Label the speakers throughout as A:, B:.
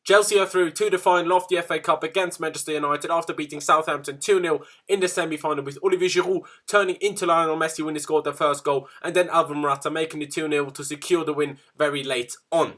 A: Chelsea are through to the final of the FA Cup against Manchester United after beating Southampton 2-0 in the semi-final, with Olivier Giroud turning into Lionel Messi when he scored their first goal, and then Alvaro Morata making it 2-0 to secure the win very late on.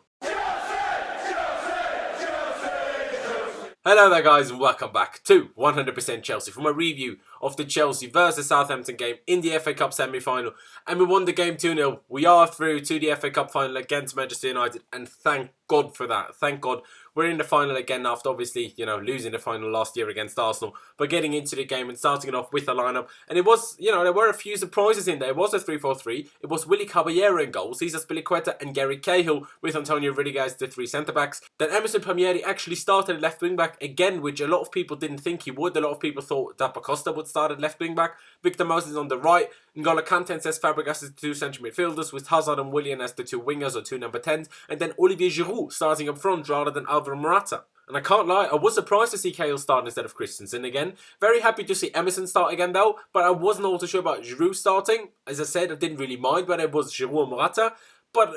A: Hello there guys, and welcome back to 100% Chelsea from a review of the Chelsea versus Southampton game in the FA Cup semi-final, and we won the game 2-0. We are through to the FA Cup final against Manchester United, and thank God for that. Thank God we're in the final again after obviously, losing the final last year against Arsenal, but getting into the game and starting it off with a lineup. And it was, there were a few surprises in there. It was a 3-4-3. It was Willy Caballero in goals, Azpilicueta and Gary Cahill with Antonio Rudiger as the three centre-backs. Then Emerson Palmieri actually started at left wing-back again, which a lot of people didn't think he would. A lot of people thought that Costa would start at left wing-back. Victor Moses on the right. N'Golo Kante and Cesc Fabregas as the two central midfielders, with Hazard and Willian as the two wingers or two number 10s. And then Olivier Giroud starting up front rather than Alvaro Morata. And I can't lie, I was surprised to see Cahill start instead of Christensen again. Very happy to see Emerson start again though, but I wasn't all too sure about Giroud starting. As I said, I didn't really mind whether it was Giroud or Morata. But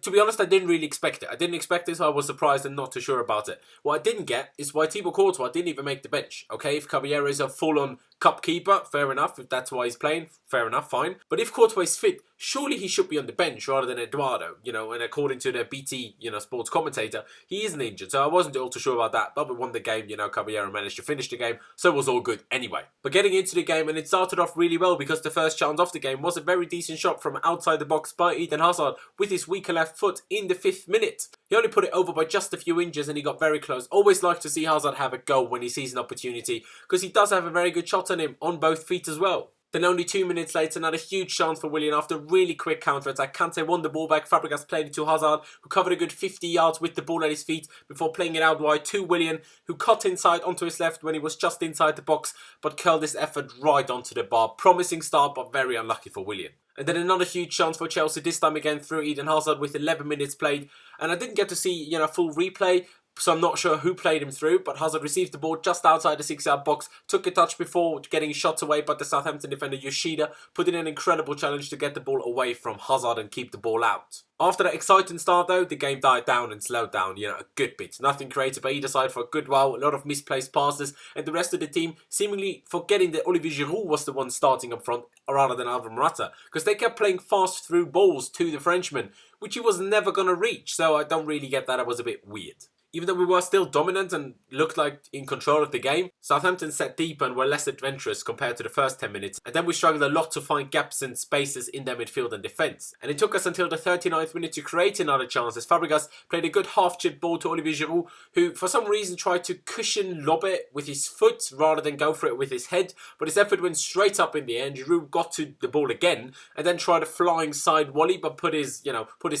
A: to be honest, I didn't really expect it. I didn't expect it, so I was surprised and not too sure about it. What I didn't get is why Thibaut Courtois didn't even make the bench. Okay, if Caballero is a full-on cup keeper, fair enough. If that's why he's playing, fair enough, fine. But if Courtois is fit, surely he should be on the bench rather than Eduardo. And according to the BT, sports commentator, he isn't injured. So I wasn't all too sure about that. But we won the game, Caballero managed to finish the game. So it was all good anyway. But getting into the game, and it started off really well because the first chance of the game was a very decent shot from outside the box by Eden Hazard with his weaker left foot in the 5th minute. He only put it over by just a few inches and he got very close. Always like to see Hazard have a go when he sees an opportunity, because he does have a very good shot on him on both feet as well. Then only 2 minutes later, another huge chance for Willian after a really quick counter-attack. Kante won the ball back, Fabregas played it to Hazard, who covered a good 50 yards with the ball at his feet before playing it out wide to Willian, who cut inside onto his left when he was just inside the box, but curled his effort right onto the bar. Promising start, but very unlucky for Willian. And then another huge chance for Chelsea, this time again through Eden Hazard with 11 minutes played. And I didn't get to see, full replay, so I'm not sure who played him through, but Hazard received the ball just outside the 6-yard box, took a touch before getting shot away by the Southampton defender Yoshida, put in an incredible challenge to get the ball away from Hazard and keep the ball out. After that exciting start though, the game died down and slowed down, a good bit. Nothing created by either side for a good while, a lot of misplaced passes, and the rest of the team seemingly forgetting that Olivier Giroud was the one starting up front rather than Alvaro Morata, because they kept playing fast through balls to the Frenchman, which he was never going to reach, so I don't really get that. It was a bit weird. Even though we were still dominant and looked like in control of the game, Southampton set deep and were less adventurous compared to the first 10 minutes, and then we struggled a lot to find gaps and spaces in their midfield and defence. And it took us until the 39th minute to create another chance, as Fabregas played a good half-chip ball to Olivier Giroud, who for some reason tried to cushion lob it with his foot rather than go for it with his head, but his effort went straight up in the air, and Giroud got to the ball again and then tried a flying side volley, but put his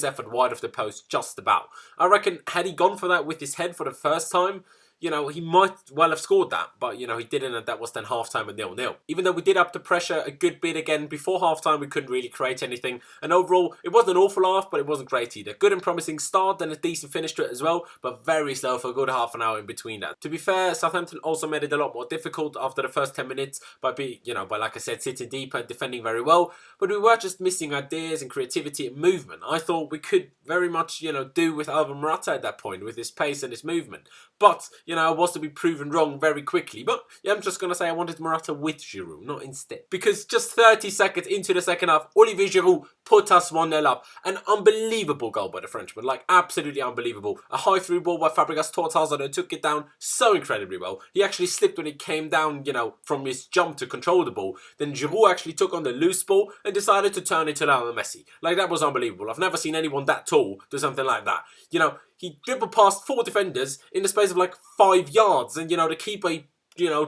A: effort wide of the post just about. I reckon had he gone for that with his head for the first time, he might well have scored that, but he didn't, and that was then half-time and 0-0. Even though we did up the pressure a good bit again before half-time, we couldn't really create anything, and overall it wasn't an awful laugh, but it wasn't great either. Good and promising start, then a decent finish to it as well, but very slow for a good half an hour in between that. To be fair, Southampton also made it a lot more difficult after the first 10 minutes by like I said, sitting deep and defending very well, but we were just missing ideas and creativity and movement. I thought we could very much do with Alvaro Morata at that point, with his pace and his movement, but I was to be proven wrong very quickly. But yeah, I'm just going to say I wanted Morata with Giroud, not instead. Because just 30 seconds into the second half, Olivier Giroud put us 1-0 up. An unbelievable goal by the Frenchman, like absolutely unbelievable. A high through ball by Fabregas taught Hazard and took it down so incredibly well. He actually slipped when he came down, from his jump to control the ball. Then Giroud actually took on the loose ball and decided to turn it to Lionel Messi. Like, that was unbelievable. I've never seen anyone that tall do something like that. He dribbled past 4 defenders in the space of like 5 yards, and the keeper,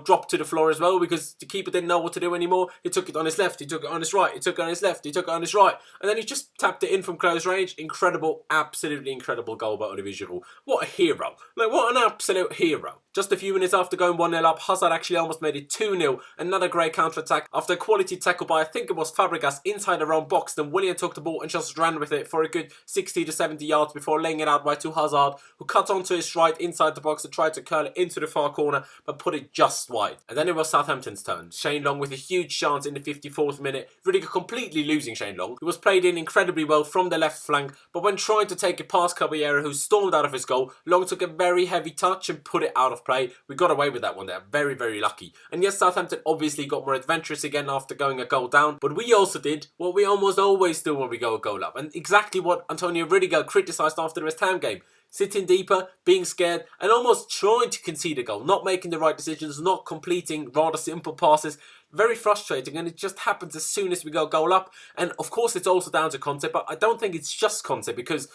A: dropped to the floor as well, because the keeper didn't know what to do anymore. He took it on his left, he took it on his right, he took it on his left, he took it on his right, and then he just tapped it in from close range. Incredible, absolutely incredible goal by Olivier Giroud. What a hero. Like, what an absolute hero. Just a few minutes after going 1-0 up, Hazard actually almost made it 2-0. Another great counter-attack after a quality tackle by, I think it was Fabregas, inside their own box. Then Willian took the ball and just ran with it for a good 60 to 70 yards before laying it out right to Hazard, who cut onto his stride inside the box and tried to curl it into the far corner, but put it just wide. And then it was Southampton's turn. Shane Long with a huge chance in the 54th minute, really completely losing Shane Long, who was played in incredibly well from the left flank, but when trying to take it past Caballero, who stormed out of his goal, Long took a very heavy touch and put it out of play. We got away with that one there. Very, very lucky. And yes, Southampton obviously got more adventurous again after going a goal down, but we also did what we almost always do when we go a goal up, and exactly what Antonio Rudiger criticised after the West Ham game. Sitting deeper, being scared, and almost trying to concede a goal, not making the right decisions, not completing rather simple passes. Very frustrating, and it just happens as soon as we go goal up. And of course it's also down to Conte, but I don't think it's just Conte, because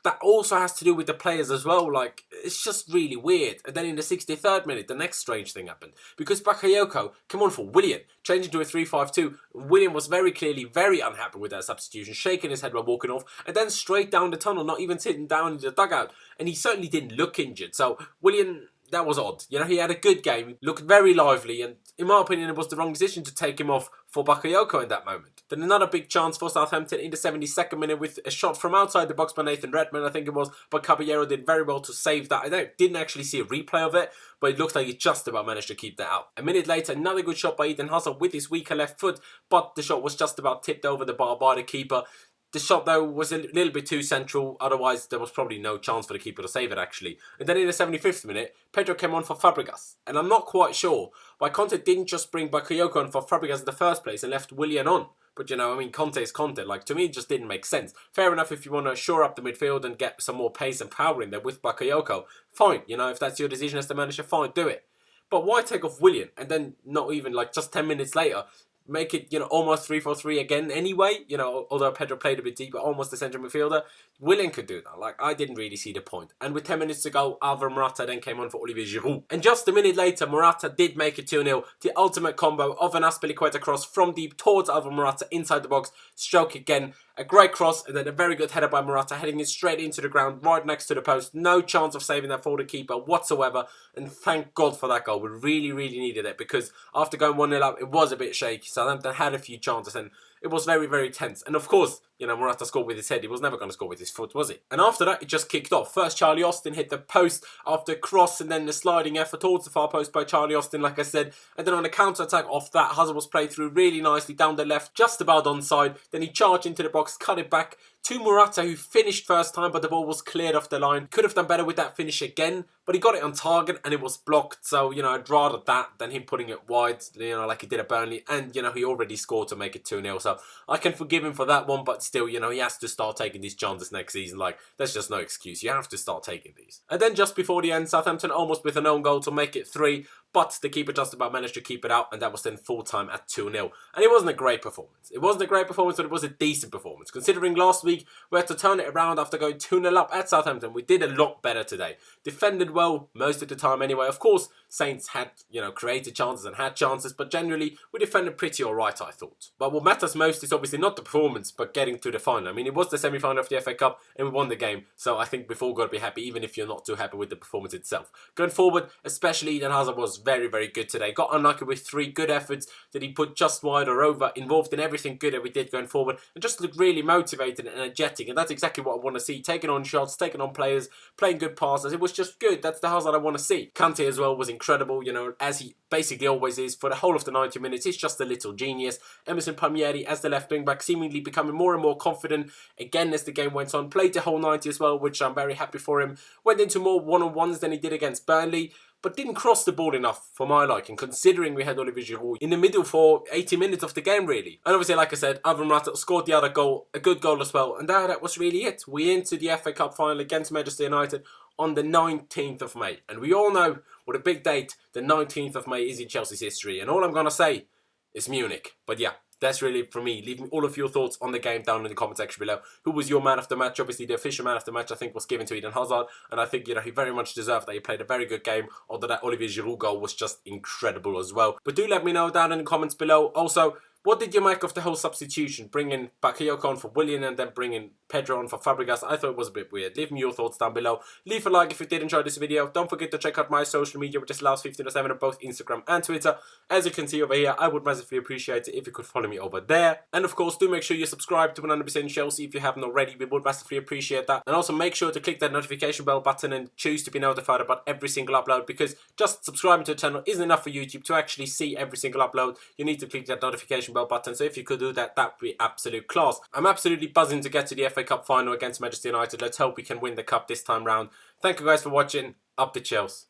A: that also has to do with the players as well. Like, it's just really weird. And then in the 63rd minute, the next strange thing happened. Because Bakayoko came on for Willian, changing to a 3-5-2. Willian was very clearly very unhappy with that substitution, shaking his head while walking off, and then straight down the tunnel, not even sitting down in the dugout. And he certainly didn't look injured. So Willian, that was odd. You know, he had a good game, looked very lively, and in my opinion, it was the wrong decision to take him off for Bakayoko in that moment. Then another big chance for Southampton in the 72nd minute with a shot from outside the box by Nathan Redmond, I think it was, but Caballero did very well to save that. I didn't actually see a replay of it, but it looks like he just about managed to keep that out. A minute later, another good shot by Eden Hazard with his weaker left foot, but the shot was just about tipped over the bar by the keeper. The shot, though, was a little bit too central. Otherwise, there was probably no chance for the keeper to save it, actually. And then in the 75th minute, Pedro came on for Fabregas. And I'm not quite sure why Conte didn't just bring Bakayoko on for Fabregas in the first place and left Willian on. But, you know, I mean, Conte is Conte. Like, to me, it just didn't make sense. Fair enough if you want to shore up the midfield and get some more pace and power in there with Bakayoko. Fine, you know, if that's your decision as the manager, fine, do it. But why take off Willian and then not even, like, just 10 minutes later, make it, you know, almost 3-4-3 again anyway, you know, although Pedro played a bit deeper, almost the central midfielder. Willian could do that. Like, I didn't really see the point. And with 10 minutes to go, Alvaro Morata then came on for Olivier Giroud. And just a minute later, Morata did make it 2-0. The ultimate combo of an Azpilicueta cross from deep towards Alvaro Morata inside the box. Stroke again. A great cross, and then a very good header by Morata, heading it straight into the ground, right next to the post. No chance of saving that for the keeper whatsoever, and thank God for that goal. We really, really needed it, because after going 1-0 up, it was a bit shaky. Southampton had a few chances, and it was very, very tense. And of course, you know, Morata scored with his head. He was never going to score with his foot, was he? And after that, it just kicked off. First, Charlie Austin hit the post after cross, and then the sliding effort towards the far post by Charlie Austin, like I said. And then on a counter-attack off that, Hazard was played through really nicely down the left, just about onside. Then he charged into the box, cut it back to Morata, who finished first time, but the ball was cleared off the line. Could have done better with that finish again, but he got it on target and it was blocked. So, you know, I'd rather that than him putting it wide, you know, like he did at Burnley. And, you know, he already scored to make it 2-0. So I can forgive him for that one, but still, you know, he has to start taking these chances next season. Like, there's just no excuse. You have to start taking these. And then just before the end, Southampton almost with an own goal to make it 3. But the keeper just about managed to keep it out, and that was then full time at 2-0. And it wasn't a great performance. It wasn't a great performance, but it was a decent performance. Considering last week we had to turn it around after going 2-0 up at Southampton, we did a lot better today. Defended well most of the time anyway. Of course, Saints had, you know, created chances and had chances, but generally we defended pretty alright, I thought. But what matters most is obviously not the performance, but getting to the final. I mean, it was the semi-final of the FA Cup, and we won the game. So I think we've all got to be happy, even if you're not too happy with the performance itself. Going forward, especially Eden Hazard was very, very good today. Got unlucky with 3 good efforts that he put just wide or over, involved in everything good that we did going forward, and just looked really motivated and energetic. And that's exactly what I want to see. Taking on shots, taking on players, playing good passes. It was just good. That's the Hazard I want to see. Kante as well was incredible, you know, as he basically always is for the whole of the 90 minutes. He's just a little genius. Emerson Palmieri as the left wing back, seemingly becoming more and more confident again as the game went on. Played the whole 90 as well, which I'm very happy for him. Went into more one-on-ones than he did against Burnley, but didn't cross the ball enough for my liking, considering we had Olivier Giroud in the middle for 80 minutes of the game, really. And obviously, like I said, Alvaro Morata scored the other goal, a good goal as well, and that was really it. We entered the FA Cup final against Manchester United on the 19th of May. And we all know what a big date the 19th of May is in Chelsea's history. And all I'm going to say is Munich. But yeah, that's really it for me. Leave me all of your thoughts on the game down in the comment section below. Who was your man of the match? Obviously, the official man of the match, I think, was given to Eden Hazard. And I think, you know, he very much deserved that. He played a very good game, although that Olivier Giroud goal was just incredible as well. But do let me know down in the comments below. Also, What did you make of the whole substitution? Bringing Bakayoko on for Willian and then bringing Pedro on for Fabregas. I thought it was a bit weird. Leave me your thoughts down below. Leave a like if you did enjoy this video. Don't forget to check out my social media, which is Laos1507 on both Instagram and Twitter. As you can see over here, I would massively appreciate it if you could follow me over there. And of course, do make sure you subscribe to 100% Chelsea if you haven't already. We would massively appreciate that. And also make sure to click that notification bell button and choose to be notified about every single upload, because just subscribing to the channel isn't enough for YouTube to actually see every single upload. You need to click that notification bell button. So if you could do that, that would be absolute class. I'm absolutely buzzing to get to the FA Cup final against Manchester United. Let's hope we can win the cup this time round. Thank you guys for watching. Up the Chelsea.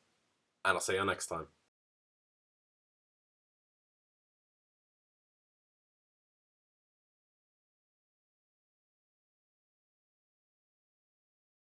A: And I'll see you next time.